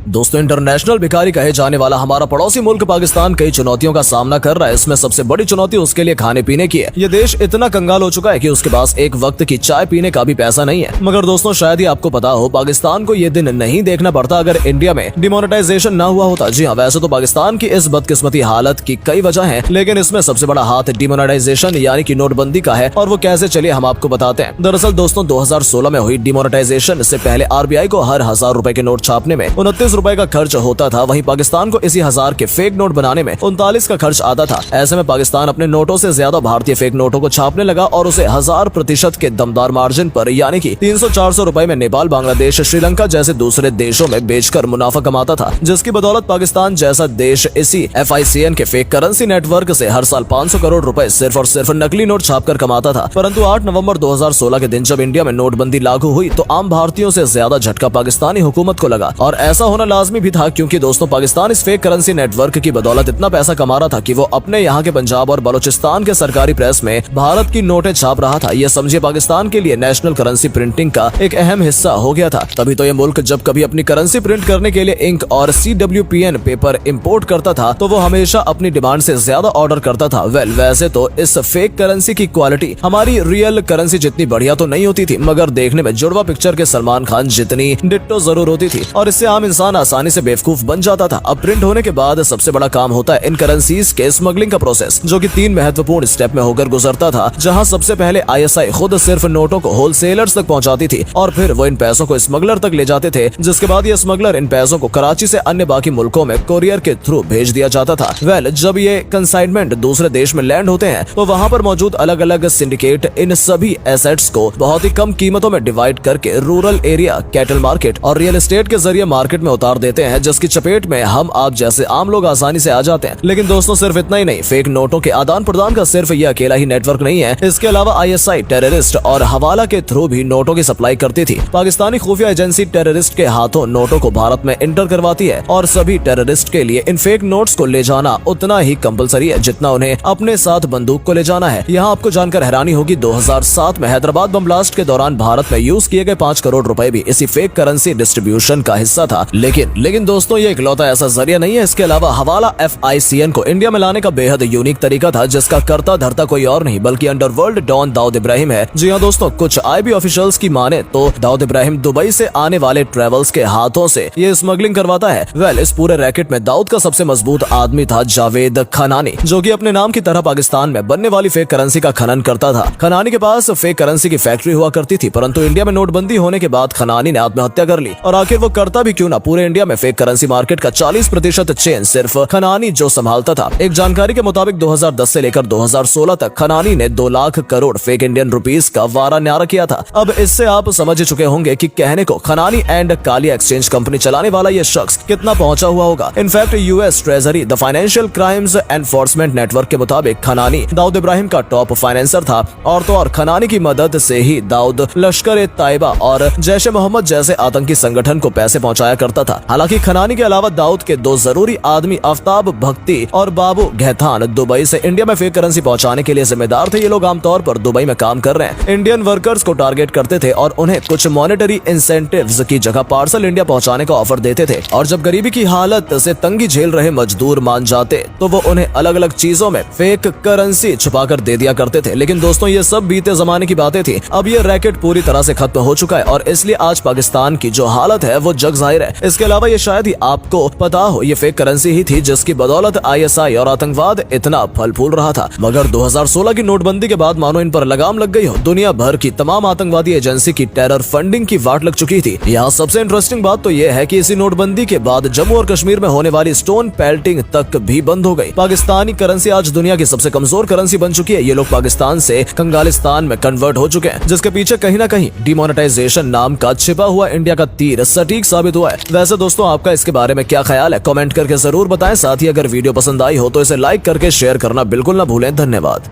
दोस्तों, इंटरनेशनल भिखारी कहे जाने वाला हमारा पड़ोसी मुल्क पाकिस्तान कई चुनौतियों का सामना कर रहा है। इसमें सबसे बड़ी चुनौती उसके लिए खाने पीने की है। ये देश इतना कंगाल हो चुका है कि उसके पास एक वक्त की चाय पीने का भी पैसा नहीं है। मगर दोस्तों, शायद ही आपको पता हो, पाकिस्तान को ये दिन नहीं देखना पड़ता अगर इंडिया में डिमोनेटाइजेशन न हुआ होता। जी हाँ, वैसे तो पाकिस्तान की इस बदकिस्मती हालत की कई वजह है, लेकिन इसमें सबसे बड़ा हाथ डिमोनेटाइजेशन यानी कि नोटबंदी का है। और वो कैसे, चलिए हम आपको बताते हैं। दरअसल दोस्तों, 2016 में हुई डिमोनेटाइजेशन से पहले आरबीआई को हर 1000 रुपए के नोट छापने में 29 रुपए का खर्च होता था। वहीं पाकिस्तान को इसी 1000 के फेक नोट बनाने में 39 का खर्च आता था। ऐसे में पाकिस्तान अपने नोटों से ज्यादा भारतीय फेक नोटों को छापने लगा और उसे 1000% के दमदार मार्जिन पर यानी कि 300-400 रुपए में नेपाल, बांग्लादेश, श्रीलंका जैसे दूसरे देशों में बेचकर मुनाफा कमाता था, जिसकी बदौलत पाकिस्तान जैसा देश इसी FICN के फेक करेंसी नेटवर्क से हर साल 500 करोड़ रुपए सिर्फ और सिर्फ नकली नोट छापकर कमाता था। परंतु 8 नवंबर 2016 के दिन जब इंडिया में नोटबंदी लागू हुई तो आम भारतीयों से ज्यादा झटका पाकिस्तानी हुकूमत को लगा। और ऐसा होना लाजमी भी था, क्योंकि दोस्तों पाकिस्तान इस फेक करेंसी नेटवर्क की बदौलत इतना पैसा कमा रहा था कि वो अपने यहाँ के पंजाब और बलूचिस्तान के सरकारी प्रेस में भारत की नोटें छाप रहा था। ये समझिए पाकिस्तान के लिए नेशनल करेंसी प्रिंटिंग का एक अहम हिस्सा हो गया था। तभी तो ये मुल्क जब कभी अपनी करेंसी प्रिंट करने के लिए इंक और CWPN पेपर इंपोर्ट करता था तो वो हमेशा अपनी डिमांड से ज्यादा ऑर्डर करता था। वैसे तो इस फेक करेंसी की क्वालिटी हमारी रियल करेंसी जितनी बढ़िया तो नहीं होती थी, मगर देखने में जुड़वा पिक्चर के सलमान खान जितनी डिट्टो जरूर होती थी और इससे आम इंसान आसानी से बेवकूफ बन जाता था। अब प्रिंट होने के बाद सबसे बड़ा काम होता है इन करेंसीज के स्मगलिंग का प्रोसेस, जो कि 3 महत्वपूर्ण स्टेप में होकर गुजरता था। जहां सबसे पहले ISI खुद सिर्फ नोटों को होलसेलर्स तक पहुंचाती थी और फिर वो इन पैसों को स्मगलर तक ले जाते थे, जिसके बाद ये स्मगलर इन पैसों को कराची से अन्य बाकी मुल्कों में कोरियर के थ्रू भेज दिया जाता था। जब ये कंसाइनमेंट दूसरे देश में लैंड होते हैं तो वहाँ पर मौजूद अलग अलग सिंडिकेट इन सभी एसेट्स को बहुत ही कम कीमतों में डिवाइड करके रूरल एरिया, कैटल मार्केट और रियल एस्टेट के जरिए मार्केट में उतार देते हैं, जिसकी चपेट में हम आप जैसे आम लोग आसानी से आ जाते हैं। लेकिन दोस्तों, सिर्फ इतना ही नहीं, फेक नोटों के आदान प्रदान का सिर्फ ये अकेला ही नेटवर्क नहीं है। इसके अलावा ISI टेररिस्ट और हवाला के थ्रू भी नोटों की सप्लाई करती थी। पाकिस्तानी खुफिया एजेंसी टेररिस्ट के हाथों नोटों को भारत में इंटर करवाती है और सभी टेररिस्ट के लिए इन फेक नोट्स को ले जाना उतना ही कंपलसरी है जितना उन्हें अपने साथ बंदूक को ले जाना है। यहाँ आपको जानकर हैरानी होगी, 2007 में हैदराबाद बम ब्लास्ट के दौरान भारत में यूज किए गए 5 करोड़ रुपए भी इसी फेक करेंसी डिस्ट्रीब्यूशन का हिस्सा था। लेकिन दोस्तों, ये इकलौता ऐसा जरिया नहीं है। इसके अलावा हवाला FICN को इंडिया में लाने का बेहद यूनिक तरीका था, जिसका करता धरता कोई और नहीं बल्कि अंडरवर्ल्ड डॉन दाऊद इब्राहिम है। जी हाँ दोस्तों, कुछ IB ऑफिशियल्स की माने तो दाऊद इब्राहिम दुबई से आने वाले ट्रेवल्स के हाथों से ये स्मगलिंग करवाता है। इस पूरे रैकेट में दाऊद का सबसे मजबूत आदमी था जावेद खनानी, जो कि अपने नाम की तरह पाकिस्तान में बनने वाली फेक करेंसी का खनन करता था। खनानी के पास फेक करेंसी की फैक्ट्री हुआ करती थी, परंतु इंडिया में नोटबंदी होने के बाद खनानी ने आत्महत्या कर ली। और आखिर वो करता भी क्यों ना, पूरे इंडिया में फेक करेंसी मार्केट का 40% चेन सिर्फ खनानी जो संभालता था। एक जानकारी के मुताबिक 2010 से लेकर 2016 तक खनानी ने 2 lakh crore fake Indian rupees का वारा न्यारा किया था। अब इससे आप समझ चुके होंगे कि कहने को खनानी एंड कालिया एक्सचेंज कंपनी चलाने वाला ये शख्स कितना पहुंचा हुआ होगा। In fact US treasury the financial crimes enforcement network के मुताबिक खनानी दाऊद इब्राहिम का टॉप फाइनेंसर था। और तो और खनानी की मदद से ही दाऊद लश्कर-ए-तैयबा और जैश-ए-मोहम्मद जैसे आतंकी संगठन को पैसे पहुंचाया करता था। हालांकि खनानी के अलावा दाऊद के 2 जरूरी आदमी आफ्ताब भक्ति और बाबू गहतान दुबई से इंडिया में फेक करेंसी पहुंचाने के लिए जिम्मेदार थे। ये लोग आमतौर पर दुबई में काम कर रहे हैं, इंडियन वर्कर्स को टारगेट करते थे और उन्हें कुछ मॉनेटरी इंसेंटिव्स की जगह पार्सल इंडिया पहुंचाने का ऑफर देते थे। और जब गरीबी की हालत से तंगी झेल रहे मजदूर मान जाते तो वो उन्हें अलग अलग चीजों में फेक करेंसी छुपाकर दे दिया करते थे। लेकिन दोस्तों, ये सब बीते जमाने की बातें थी। अब ये रैकेट पूरी तरह से खत्म हो चुका है और इसलिए आज पाकिस्तान की जो हालत है वो जग जाहिर है। इसके अलावा ये शायद ही आपको पता हो, ये फेक करेंसी ही थी जिसकी बदौलत ISI और आतंकवाद इतना फल फूल रहा था। मगर 2016 की नोटबंदी के बाद मानो इन पर लगाम लग गई हो। दुनिया भर की तमाम आतंकवादी एजेंसी की टेरर फंडिंग की वाट लग चुकी थी। यहाँ सबसे इंटरेस्टिंग बात तो ये है कि इसी नोटबंदी के बाद जम्मू और कश्मीर में होने वाली स्टोन पेल्टिंग तक भी बंद हो गई। पाकिस्तानी करेंसी आज दुनिया की सबसे कमजोर करेंसी बन चुकी है। ये लोग पाकिस्तान से कंगालिस्तान में कन्वर्ट हो चुके हैं, जिसके पीछे कहीं ना कहीं डिमोनेटाइजेशन नाम का छिपा हुआ इंडिया का तीर सटीक साबित हुआ है। वैसे दोस्तों, आपका इसके बारे में क्या ख्याल है, कमेंट करके जरूर बताएं। साथ ही अगर वीडियो पसंद आई हो तो इसे लाइक करके शेयर करना बिल्कुल ना भूलें। धन्यवाद।